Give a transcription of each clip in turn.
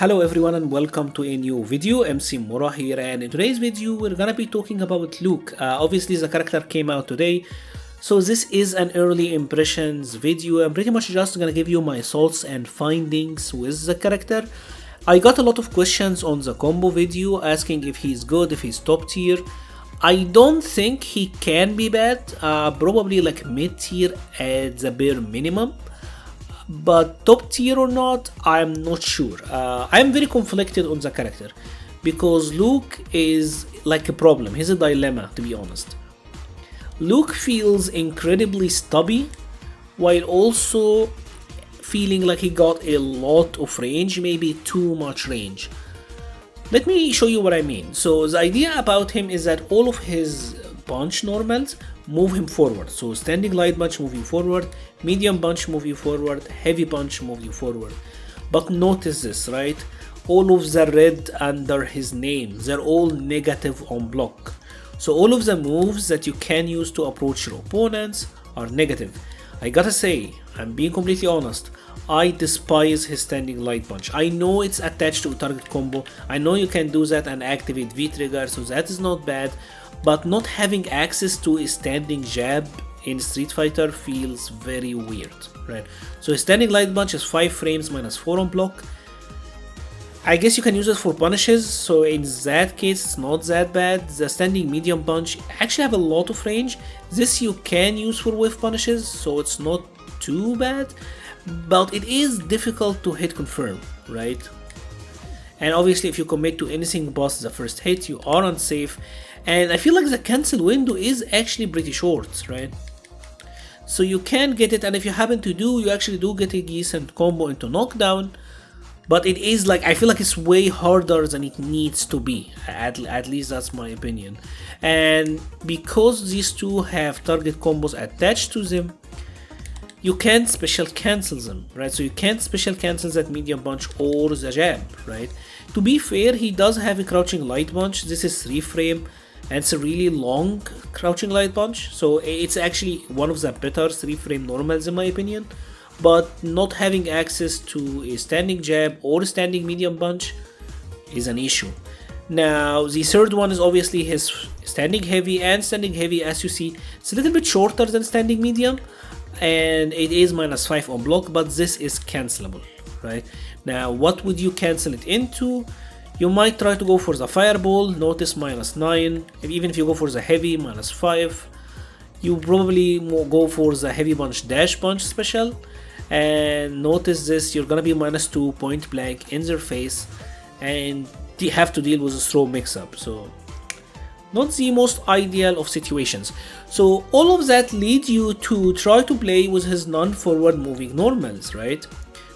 Hello everyone and welcome to a new video. MC-Mura here, and in today's video we're gonna be talking about Luke. Obviously the character came out today, so this is an early impressions video. I'm pretty much just gonna give you my thoughts and findings with the character. I got a lot of questions on the combo video asking if he's good, if he's top tier. I don't think he can be bad, probably like mid tier at the bare minimum. But top tier or not, I'm not sure. I'm very conflicted on the character because Luke is like a problem. He's a dilemma, to be honest. Luke feels incredibly stubby while also feeling like he got a lot of range, maybe too much range. Let me show you what I mean. So the idea about him is that all of his punch normals move him forward. So standing light punch move you forward, medium punch move you forward, heavy punch move you forward. But notice this, right? All of the red under his name, they're all negative on block. So all of the moves that you can use to approach your opponents are negative. I gotta say, I'm being completely honest, I despise his standing light punch. I know it's attached to a target combo, I know you can do that and activate V-trigger, so that is not bad. But not having access to a standing jab in Street Fighter feels very weird, right? So a standing light punch is 5 frames minus 4 on block. I guess you can use it for punishes, so in that case it's not that bad. The standing medium punch actually have a lot of range. This you can use for whiff punishes, so it's not too bad. But it is difficult to hit confirm, right? And obviously if you commit to anything past the first hit, you are unsafe. And I feel like the cancel window is actually pretty short, right? So you can get it, and if you happen to do, you actually do get a decent combo into knockdown. But it is like, I feel like it's way harder than it needs to be. At least that's my opinion. And because these two have target combos attached to them, you can't special cancel them, right? So you can't special cancel that medium punch or the jab, right? To be fair, he does have a crouching light punch. This is 3 frame and it's a really long crouching light punch. So it's actually one of the better 3 frame normals in my opinion. But not having access to a standing jab or standing medium punch is an issue. Now the third one is obviously his standing heavy, and standing heavy, as you see, it's a little bit shorter than standing medium. And it is minus 5 on block, but this is cancelable, right? Now what would you cancel it into? You might try to go for the fireball, notice minus 9, even if you go for the heavy, minus 5. You probably go for the heavy punch dash punch special, and notice this, you're gonna be minus 2 point blank in their face, and you have to deal with a throw mix up. So not the most ideal of situations. So all of that leads you to try to play with his non-forward moving normals, right?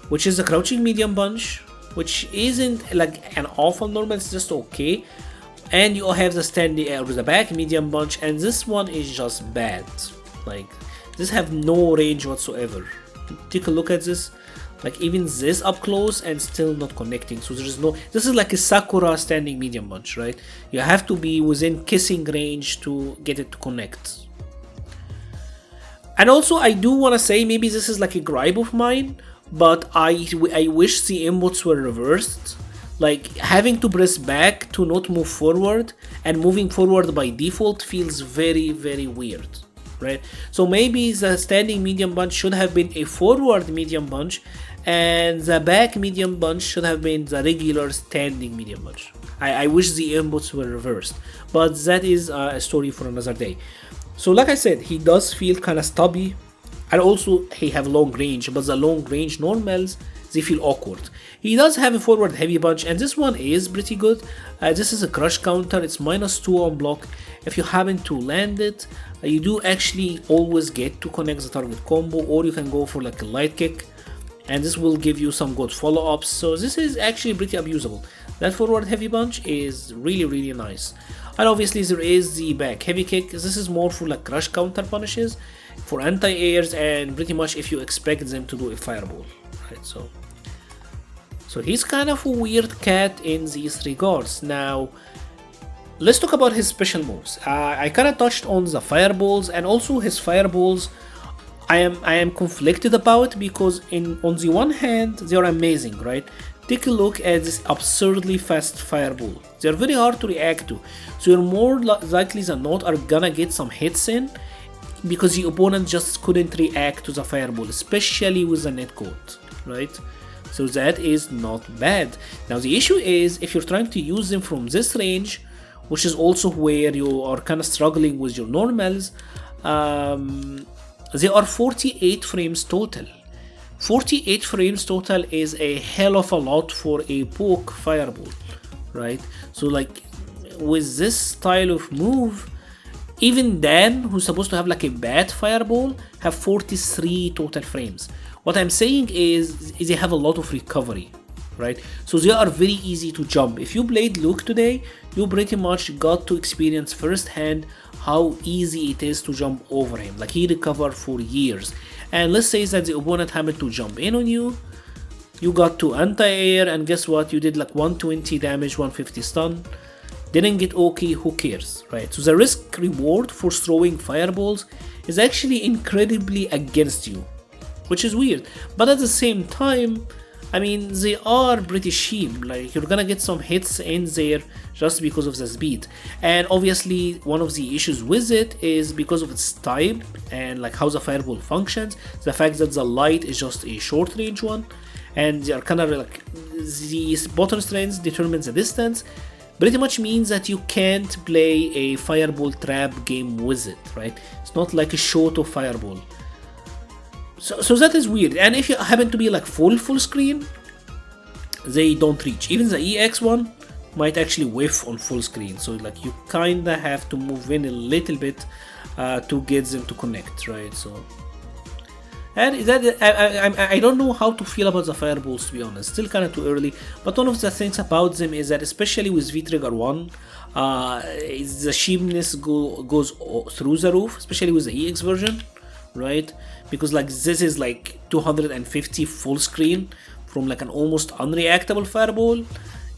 Which is the crouching medium punch, which isn't like an awful normal, it's just okay. And you have the standing or the back medium punch, and this one is just bad. Like, this have no range whatsoever. Take a look at this. Like, even this up close and still not connecting. So there's no, this is like a Sakura standing medium punch, right? You have to be within kissing range to get it to connect. And also I do want to say, maybe this is like a gripe of mine, but I wish the inputs were reversed. Like, having to press back to not move forward, and moving forward by default feels very, very weird, right? So maybe the standing medium punch should have been a forward medium punch, and the back medium punch should have been the regular standing medium punch. I wish the inputs were reversed, but that is a story for another day. So like I said, he does feel kind of stubby, and also he have long range, but the long range normals, they feel awkward. He does have a forward heavy punch, and this one is pretty good. This is a crush counter, it's minus 2 on block. If you happen to land it, you do actually always get to connect the target combo, or you can go for like a light kick, and this will give you some good follow-ups. So this is actually pretty abusable. That forward heavy punch is really, really nice. And obviously there is the back heavy kick. This is more for like crush counter punishes, for anti-airs, and pretty much if you expect them to do a fireball, right? So he's kind of a weird cat in these regards. Now let's talk about his special moves. I kind of touched on the fireballs, and also his fireballs I am conflicted about, because on the one hand they are amazing, right? take a look at this absurdly fast fireball. They're very hard to react to, so you're more likely than not are gonna get some hits in because the opponent just couldn't react to the fireball, especially with the netcode, right? So that is not bad. Now the issue is if you're trying to use them from this range, which is also where you are kind of struggling with your normals, they are 48 frames total. 48 frames total is a hell of a lot for a poke fireball, right? So like with this style of move, even Dan, who's supposed to have like a bad fireball, have 43 total frames. What I'm saying is they have a lot of recovery, right? So they are very easy to jump. If you played Luke today, you pretty much got to experience firsthand how easy it is to jump over him. Like he recovered for years. And let's say that the opponent happened to jump in on you, you got to anti-air, and guess what? You did like 120 damage, 150 stun. Didn't get okay, who cares, right? So the risk reward for throwing fireballs is actually incredibly against you, which is weird. But at the same time, I mean, they are pretty cheap. Like you're gonna get some hits in there just because of the speed. And obviously one of the issues with it is because of its type and like how the fireball functions, the fact that the light is just a short range one, and they are kind of like the button strength determines the distance, pretty much means that you can't play a fireball trap game with it, right? It's not like a shot of fireball. So that is weird. And if you happen to be like full screen, they don't reach. Even the EX one might actually whiff on full screen. So like you kinda have to move in a little bit to get them to connect, right? So, and that I don't know how to feel about the fireballs, to be honest. Still kind of too early. But one of the things about them is that especially with V-Trigger 1, the cheapness goes through the roof, especially with the EX version, right? Because like this is like 250 full screen from like an almost unreactable fireball.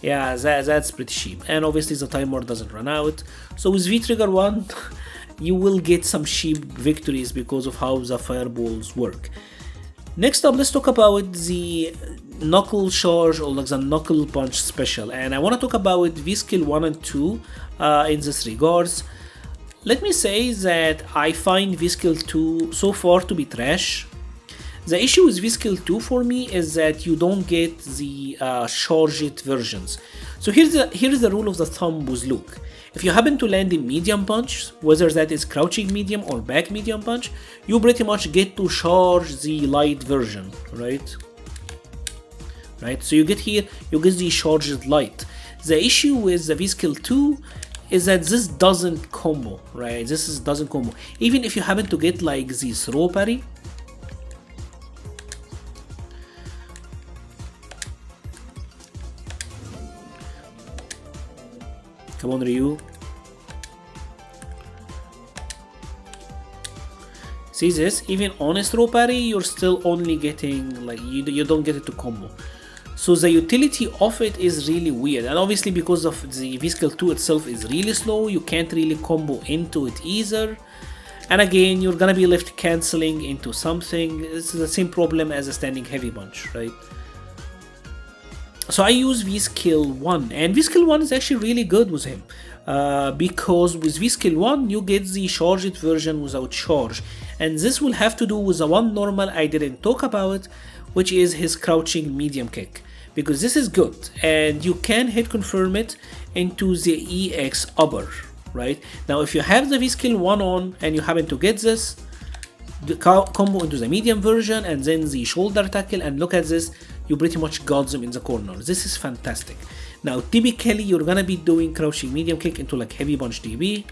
Yeah, that's pretty cheap. And obviously the timer doesn't run out. So with V-Trigger 1, you will get some cheap victories because of how the fireballs work. Next up, let's talk about the Knuckle Charge or like the Knuckle Punch special. And I want to talk about V-Skill 1 and 2 in this regards. Let me say that I find V-Skill 2 so far to be trash. The issue with V-Skill 2 for me is that you don't get the charged versions. So here's the rule of the thumb with Luke. If you happen to land a medium punch, whether that is crouching medium or back medium punch, you pretty much get to charge the light version, right? So you get here, you get the charged light. The issue with the V-Skill 2 is that this doesn't combo, right? Doesn't combo. Even if you happen to get like the throw parry, come on Ryu. See this? Even on a throw parry, you're still only getting like you don't get it to combo. So the utility of it is really weird, and obviously because of the V-Skill 2 itself is really slow, you can't really combo into it either. And again, you're gonna be left cancelling into something. It's the same problem as a standing heavy punch, right? So I use V-Skill 1, and V-Skill 1 is actually really good with him. Because with V-Skill 1, you get the charged version without charge. And this will have to do with the one normal I didn't talk about, which is his crouching medium kick. Because this is good, and you can hit confirm it into the EX upper, right? Now if you have the V-Skill 1 on, and you happen to get this, the combo into the medium version, and then the shoulder tackle, and look at this, you pretty much got them in the corner. This is fantastic. Now typically you're gonna be doing crouching medium kick into like heavy punch DB,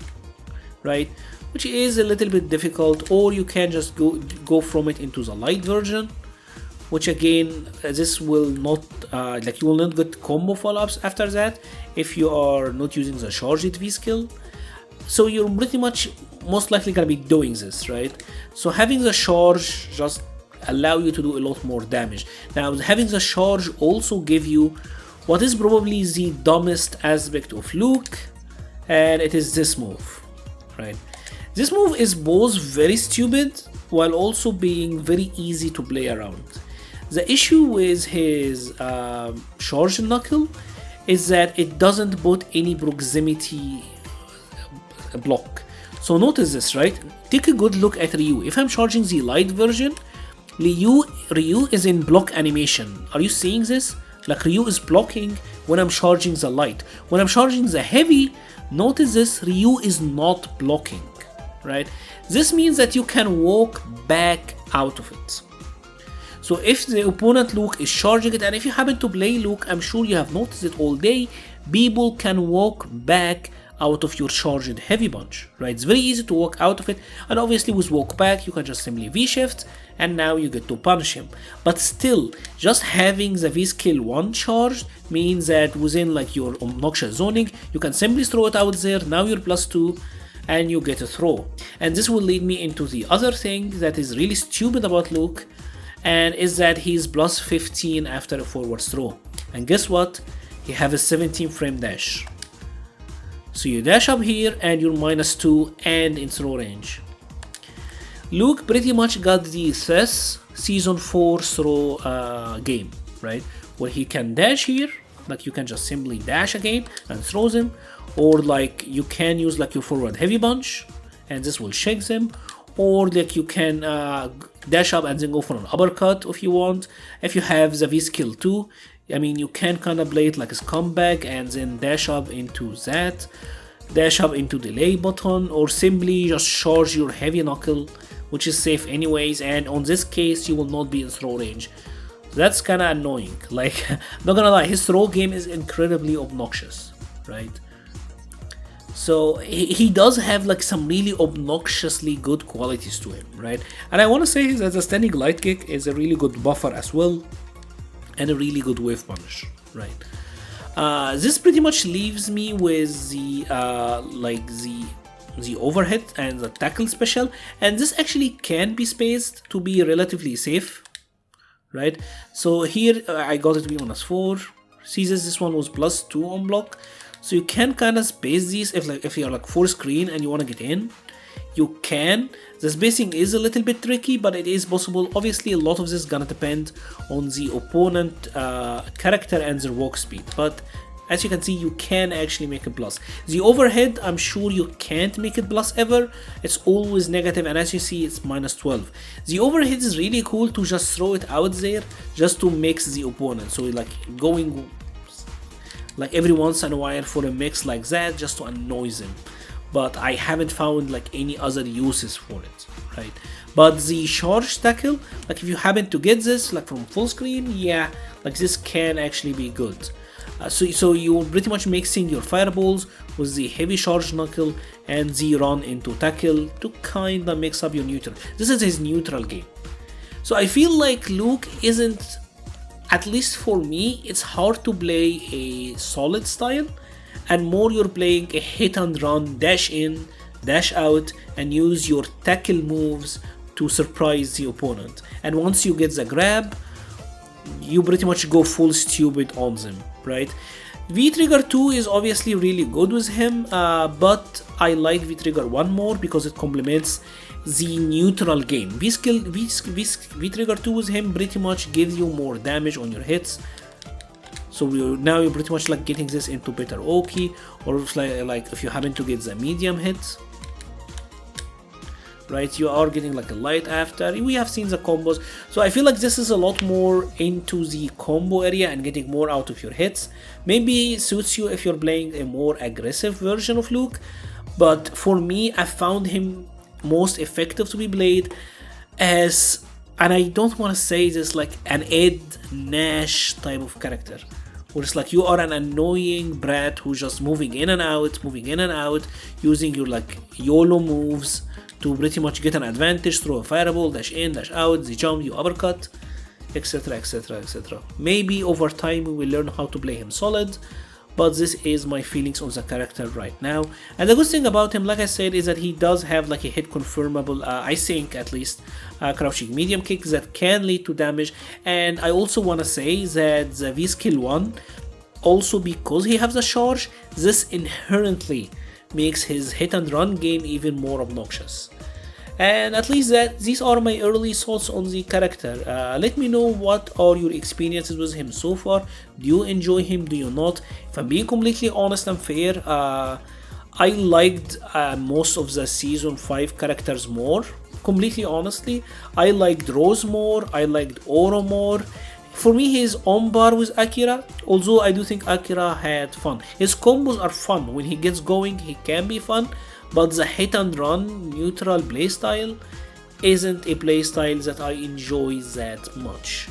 right? Which is a little bit difficult, or you can just go from it into the light version, which again, this will not, like you will not get combo follow-ups after that if you are not using the charged V-Skill. So you're pretty much most likely gonna be doing this, right? So having the charge just allow you to do a lot more damage. Now having the charge also give you what is probably the dumbest aspect of Luke, and it is this move, right? This move is both very stupid while also being very easy to play around. The issue with his charge knuckle is that it doesn't put any proximity block. So notice this, right? Take a good look at Ryu. If I'm charging the light version, Ryu is in block animation. Are you seeing this? Like Ryu is blocking when I'm charging the light. When I'm charging the heavy, notice this, Ryu is not blocking, right? This means that you can walk back out of it. So if the opponent Luke is charging it, and if you happen to play Luke, I'm sure you have noticed it all day, people can walk back out of your charged heavy punch, right? It's very easy to walk out of it, and obviously with walk back you can just simply V-shift and now you get to punish him. But still, just having the V-skill 1 charged means that within like your obnoxious zoning, you can simply throw it out there, now you're +2 and you get a throw. And this will lead me into the other thing that is really stupid about Luke, and is that he's +15 after a forward throw. And guess what? He have a 17 frame dash. So you dash up here and you're -2 and in throw range. Luke pretty much got the Thess Season 4 throw game, right? Where he can dash here, like you can just simply dash again and throws him, or like you can use like your forward heavy punch and this will shake them, or like you can dash up and then go for an uppercut if you want. If you have the V skill 2, I mean, you can kind of play it like a scumbag and then dash up into that, dash up into delay button, or simply just charge your heavy knuckle, which is safe anyways, and on this case you will not be in throw range. So that's kind of annoying. Like, I'm not gonna lie, his throw game is incredibly obnoxious, right? So he does have like some really obnoxiously good qualities to him, right? And I want to say that the standing light kick is a really good buffer as well, and a really good wave punish, right? This pretty much leaves me with the the overhead and the tackle special, and this actually can be spaced to be relatively safe, right? So here I got it to be -4. See this one was +2 on block, so you can kind of space these if you're like full screen and you want to get in. You can. The spacing is a little bit tricky, but it is possible. Obviously, a lot of this is gonna depend on the opponent character and their walk speed, but as you can see, you can actually make it plus. The overhead, I'm sure you can't make it plus ever. It's always negative, and as you see, it's -12. The overhead is really cool to just throw it out there just to mix the opponent. So like going like every once in a while for a mix like that just to annoy them. But I haven't found like any other uses for it, right? But the charge tackle, like if you happen to get this like from full screen, yeah, like this can actually be good. So you're pretty much mixing your fireballs with the heavy charge knuckle and the run into tackle to kinda mix up your neutral. This is his neutral game. So I feel like Luke isn't, at least for me, it's hard to play a solid style, and more you're playing a hit and run, dash in, dash out, and use your tackle moves to surprise the opponent. And once you get the grab, you pretty much go full stupid on them, right? V-Trigger 2 is obviously really good with him, but I like V-Trigger 1 more because it complements the neutral game. V-Trigger 2 with him pretty much gives you more damage on your hits. So now you're pretty much like getting this into better Oki, or if like if you happen to get the medium hit, right, you are getting like a light after. We have seen the combos, so I feel like this is a lot more into the combo area and getting more out of your hits. Maybe suits you if you're playing a more aggressive version of Luke, but for me, I found him most effective to be played as, and I don't want to say this, like an Ed Nash type of character, where it's like you are an annoying brat who's just moving in and out, using your like YOLO moves to pretty much get an advantage, throw a fireball, dash in, dash out, the jump, you uppercut, etc, etc, etc. Maybe over time we will learn how to play him solid, but this is my feelings on the character right now. And the good thing about him, like I said, is that he does have like a hit confirmable, I think at least, crouching medium kick that can lead to damage. And I also want to say that the V skill 1, also because he has the charge, this inherently makes his hit and run game even more obnoxious. And at least that these are my early thoughts on the character. Let me know what are your experiences with him so far. Do you enjoy him? Do you not? If I'm being completely honest and fair, I liked most of the season 5 characters more. Completely honestly, I liked Rose more, I liked Oro more. For me, he's on par with Akira, although I do think Akira had fun. His combos are fun. When he gets going, he can be fun, but the hit and run neutral playstyle isn't a playstyle that I enjoy that much.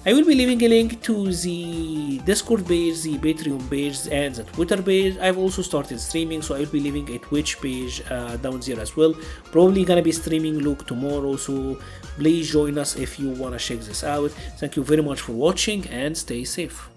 I will be leaving a link to the Discord page, the Patreon page, and the Twitter page. I've also started streaming, so I will be leaving a Twitch page down there as well. Probably gonna be streaming Luke tomorrow, so please join us if you wanna check this out. Thank you very much for watching and stay safe.